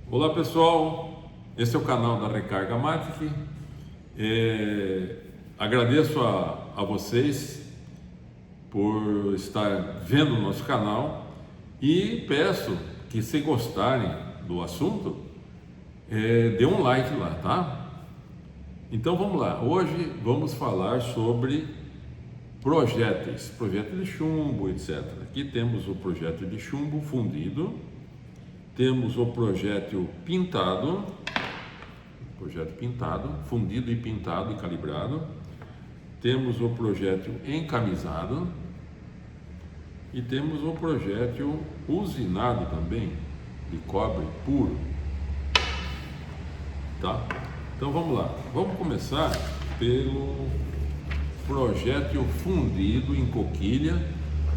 Olá pessoal, esse é o canal da Recarga Matic. Agradeço a vocês por estar vendo o nosso canal e peço que, se gostarem do assunto, dê um like lá, tá? Então vamos lá, hoje vamos falar sobre projeto de chumbo, etc. Aqui temos o projeto de chumbo fundido. Temos o projétil pintado, fundido e pintado e calibrado. Temos o projétil encamisado e temos o projétil usinado também, de cobre puro. Tá? Então vamos lá. Vamos começar pelo projétil fundido em coquilha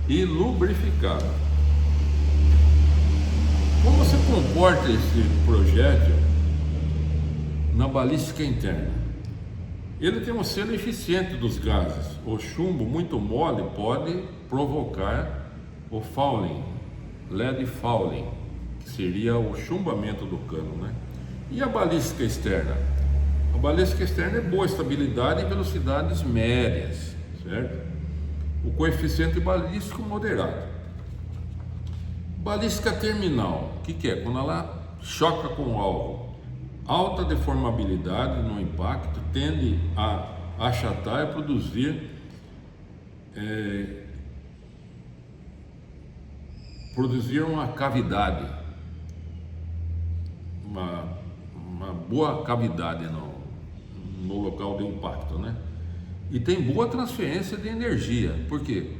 e lubrificado. Como se comporta esse projétil na balística interna? Ele tem um selo eficiente dos gases. O chumbo muito mole pode provocar o fouling, lead fouling, que seria o chumbamento do cano, né? E a balística externa? A balística externa é boa estabilidade e velocidades médias, certo? O coeficiente balístico moderado. Balística terminal, o que é? Quando ela choca com o alvo, alta deformabilidade no impacto, tende a achatar e produzir uma cavidade, uma boa cavidade no local de impacto, né? E tem boa transferência de energia. Por quê?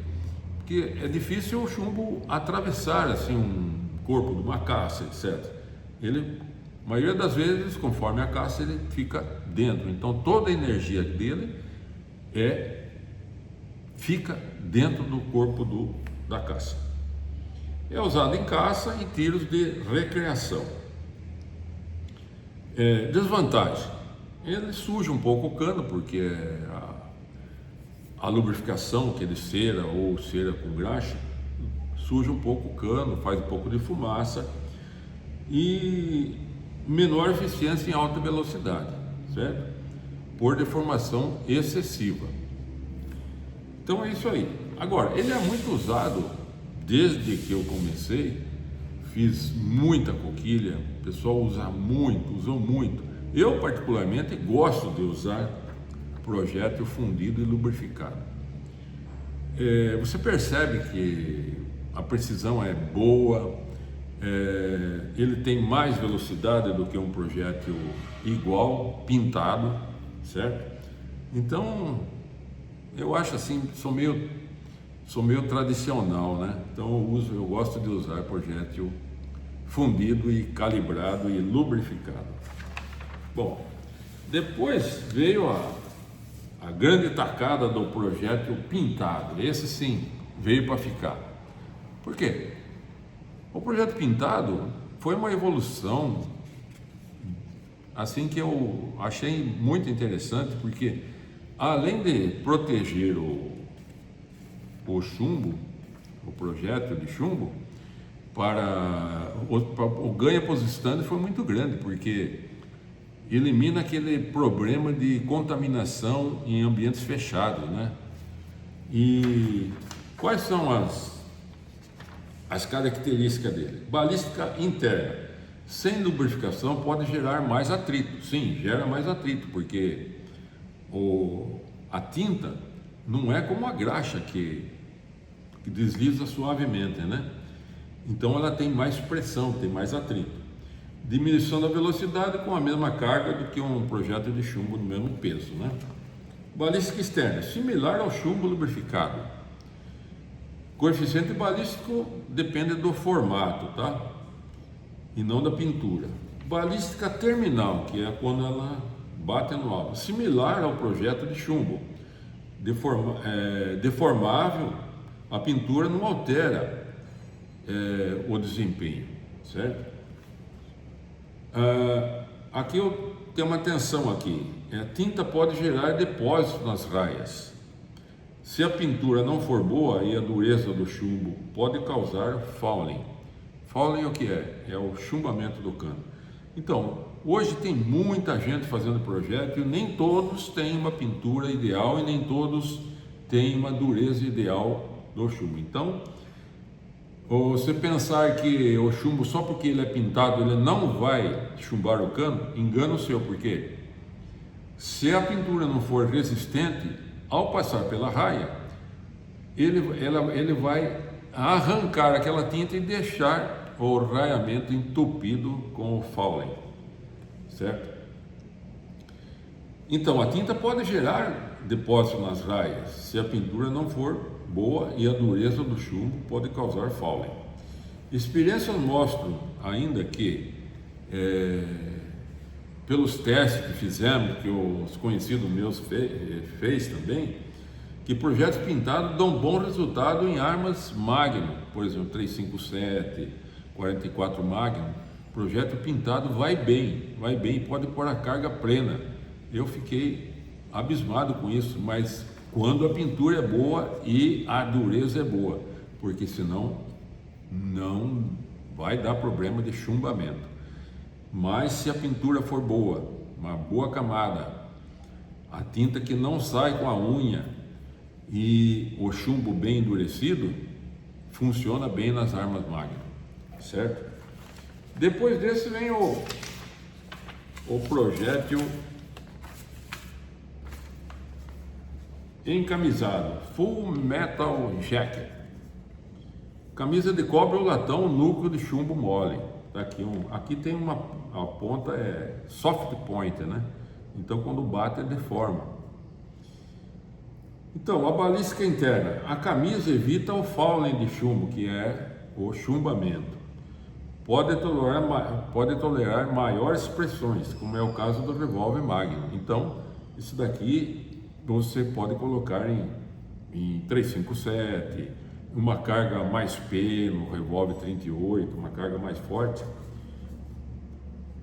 Porque é difícil o chumbo atravessar assim um corpo de uma caça, etc. Ele, a maioria das vezes, conforme a caça, ele fica dentro. Então toda a energia dele fica dentro do corpo da caça. É usado em caça e tiros de recreação. Desvantagem: ele suja um pouco o cano, porque a lubrificação, que é de cera ou cera com graxa, suja um pouco o cano, faz um pouco de fumaça e menor eficiência em alta velocidade, certo? Por deformação excessiva. Então é isso aí. Agora, ele é muito usado desde que eu comecei, fiz muita coquilha, o pessoal usou muito. Eu particularmente gosto de usar projétil fundido e lubrificado. Você percebe que a precisão é boa, ele tem mais velocidade do que um projétil igual, pintado, certo? Então, eu acho assim, sou meio tradicional, né? Então eu gosto de usar projétil fundido e calibrado e lubrificado. Bom, depois veio a grande tacada do projétil pintado. Esse sim veio para ficar. Por quê? O projeto pintado foi uma evolução assim que eu achei muito interessante, porque além de proteger o chumbo, o projétil de chumbo, o ganho para os estandes foi muito grande, porque elimina aquele problema de contaminação em ambientes fechados, né? E quais são as características dele? Balística interna, sem lubrificação, pode gerar mais atrito. Sim, gera mais atrito, porque a tinta não é como a graxa que desliza suavemente, né? Então ela tem mais pressão, tem mais atrito. Diminuição da velocidade com a mesma carga do que um projétil de chumbo no mesmo peso, né? Balística externa, similar ao chumbo lubrificado. Coeficiente balístico depende do formato, tá? E não da pintura. Balística terminal, que é quando ela bate no alvo, similar ao projétil de chumbo. Deformável, a pintura não altera o desempenho, certo? Aqui eu tenho uma atenção aqui. A tinta pode gerar depósitos nas raias. Se a pintura não for boa e a dureza do chumbo pode causar fouling. Fouling é o que é? É o chumbamento do cano. Então, hoje tem muita gente fazendo projeto e nem todos têm uma pintura ideal e nem todos têm uma dureza ideal do chumbo. Então, você pensar que o chumbo, só porque ele é pintado, ele não vai chumbar o cano, engano seu, porque se a pintura não for resistente, ao passar pela raia, ele vai arrancar aquela tinta e deixar o raiamento entupido com o Faulen, certo? Então, a tinta pode gerar depósito nas raias, se a pintura não for boa, e a dureza do chumbo pode causar Faulen. Experiências mostram ainda que, pelos testes que fizemos, que os conhecidos meus fez também, que projetos pintados dão bom resultado em armas Magnum, por exemplo, 357, 44 Magnum. Projeto pintado vai bem e pode pôr a carga plena. Eu fiquei abismado com isso, mas quando a pintura é boa e a dureza é boa, porque senão não vai dar problema de chumbamento. Mas se a pintura for boa, uma boa camada, a tinta que não sai com a unha e o chumbo bem endurecido, funciona bem nas armas Magnum, certo? Depois desse vem o projétil encamisado, Full Metal Jacket, camisa de cobre ou latão, núcleo de chumbo mole. Tá aqui, aqui tem a ponta soft point, né? Então quando bate ele deforma. Então, a balística interna, a camisa evita o fouling de chumbo, que é o chumbamento. Pode tolerar maiores pressões, como é o caso do revólver Magnum. Então, isso daqui você pode colocar em 357, uma carga mais P no revólver 38, uma carga mais forte.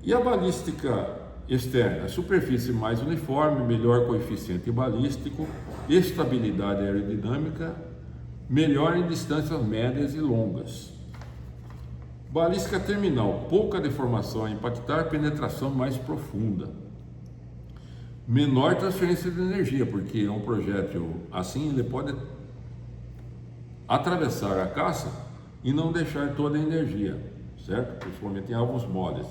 E a balística externa, superfície mais uniforme, melhor coeficiente balístico, estabilidade aerodinâmica, melhor em distâncias médias e longas. Balística terminal, pouca deformação a impactar, penetração mais profunda. Menor transferência de energia, porque é um projétil assim, ele pode atravessar a caça e não deixar toda a energia, certo? Principalmente em alvos moles.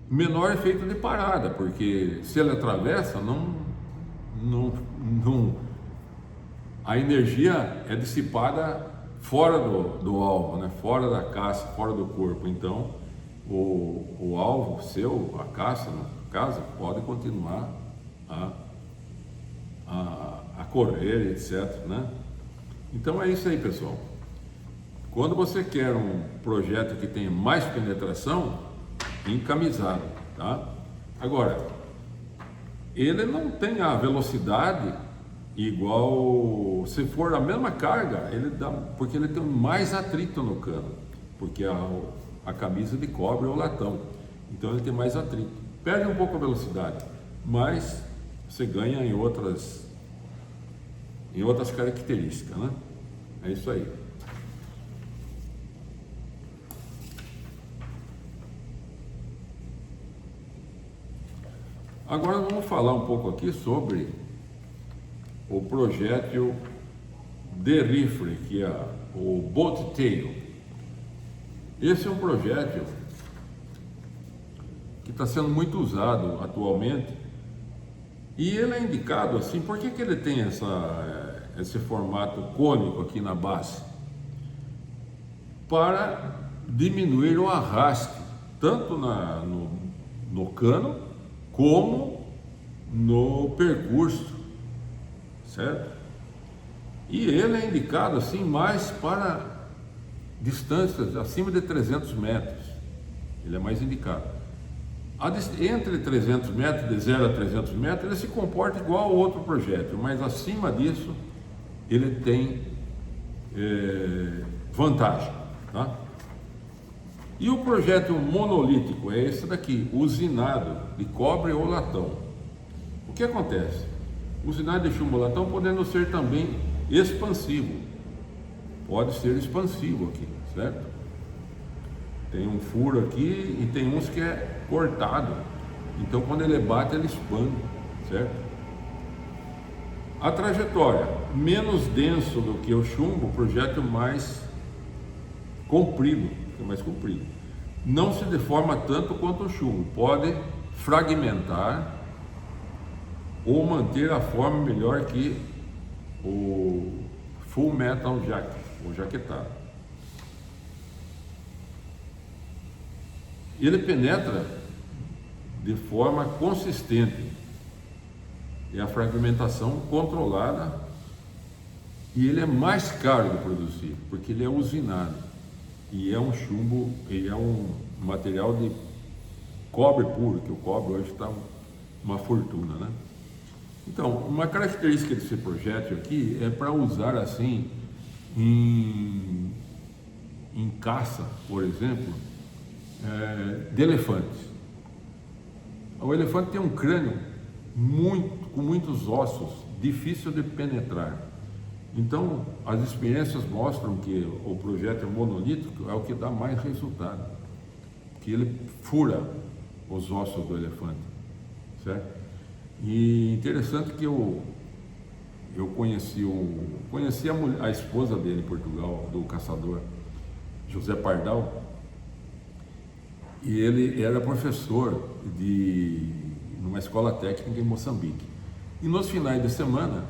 Menor efeito de parada, porque se ele atravessa, a energia é dissipada fora do alvo, né? Fora da caça, fora do corpo. Então, o alvo seu, a caça, no caso, pode continuar a correr, etc, né? Então é isso aí, pessoal. Quando você quer um projeto que tenha mais penetração, encamisado, tá? Agora, ele não tem a velocidade igual, se for a mesma carga, porque ele tem mais atrito no cano, porque a camisa de cobre é o latão, então ele tem mais atrito. Perde um pouco a velocidade, mas você ganha em outras características, né? É isso aí. Agora vamos falar um pouco aqui sobre o projétil de rifle, que é o Bolt Tail. Esse é um projétil que está sendo muito usado atualmente e ele é indicado assim. Por que ele tem esse formato cônico aqui na base? Para diminuir o arraste, tanto no cano como no percurso, certo? E ele é indicado assim mais para distâncias acima de 300 metros, ele é mais indicado. Entre 300 metros, de 0 a 300 metros, ele se comporta igual ao outro projétil, mas acima disso ele tem vantagem, tá? E o projétil monolítico é esse daqui, usinado de cobre ou latão. O que acontece? Usinado de chumbo ou latão podendo ser também expansivo. pode ser expansivo aqui, certo? Tem um furo aqui e tem uns que é cortado, então quando ele bate ele expande, certo? A trajetória, menos denso do que o chumbo, o projétil mais comprido, não se deforma tanto quanto o chumbo, pode fragmentar ou manter a forma melhor que o Full Metal Jacket, ou jaquetado. Ele penetra de forma consistente, é a fragmentação controlada, e ele é mais caro de produzir, porque ele é usinado, e é um chumbo, ele é um material de cobre puro, que o cobre hoje está uma fortuna, né? Então, uma característica desse projétil aqui é para usar assim em caça, por exemplo, de elefantes. O elefante tem um crânio com muitos ossos, difícil de penetrar. Então, as experiências mostram que o projétil monolítico é o que dá mais resultado, que ele fura os ossos do elefante, certo? E interessante que eu conheci a esposa dele em Portugal, do caçador José Pardal, e ele era professor numa escola técnica em Moçambique. E nos finais de semana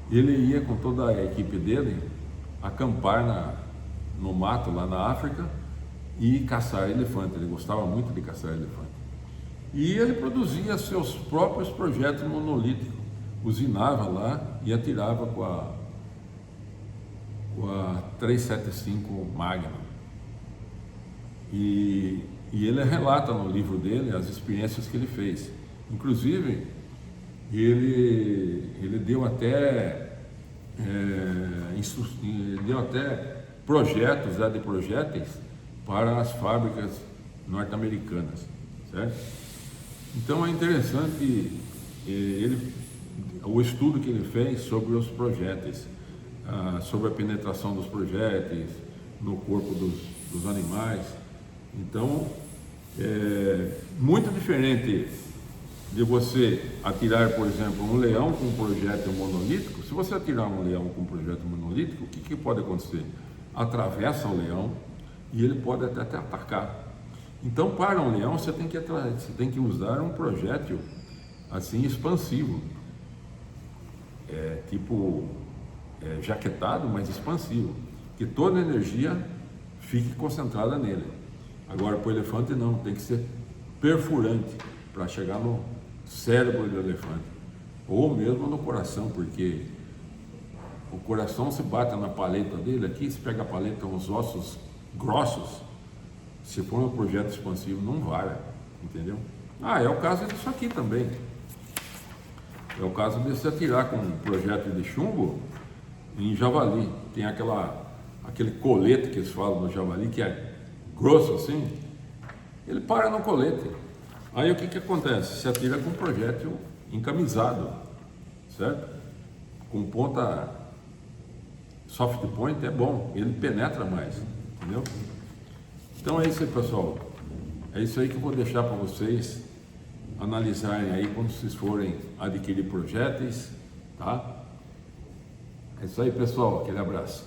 ele ia com toda a equipe dele acampar no mato lá na África e caçar elefante. Ele gostava muito de caçar elefante. E ele produzia seus próprios projéteis monolíticos, usinava lá e atirava com a 375 Magnum. E ele relata no livro dele as experiências que ele fez. Inclusive, ele deu até projetos de projéteis para as fábricas norte-americanas, certo? Então é interessante o estudo que ele fez sobre os projéteis, sobre a penetração dos projéteis no corpo dos animais. Então, muito diferente de você atirar, por exemplo, um leão com um projétil monolítico. Se você atirar um leão com um projétil monolítico, o que pode acontecer? Atravessa o leão e ele pode até te atacar. Então, para um leão, você tem que usar um projétil assim expansivo, jaquetado, mas expansivo, que toda a energia fique concentrada nele. Agora, para o elefante não, tem que ser perfurante para chegar no cérebro do elefante, ou mesmo no coração, porque o coração se bate na paleta dele aqui, se pega a paleta, uns ossos grossos. Se for um projeto expansivo, não vara, entendeu? É o caso disso aqui também. É o caso de você atirar com um projétil de chumbo em javali. Tem aquele colete que eles falam no javali, que é grosso assim, ele para no colete. Aí o que acontece? Se atira com um projétil encamisado, certo? Com ponta soft point é bom, ele penetra mais, entendeu? Então é isso aí, pessoal. É isso aí que eu vou deixar para vocês analisarem aí quando vocês forem adquirir projéteis, tá? É isso aí, pessoal. Aquele abraço.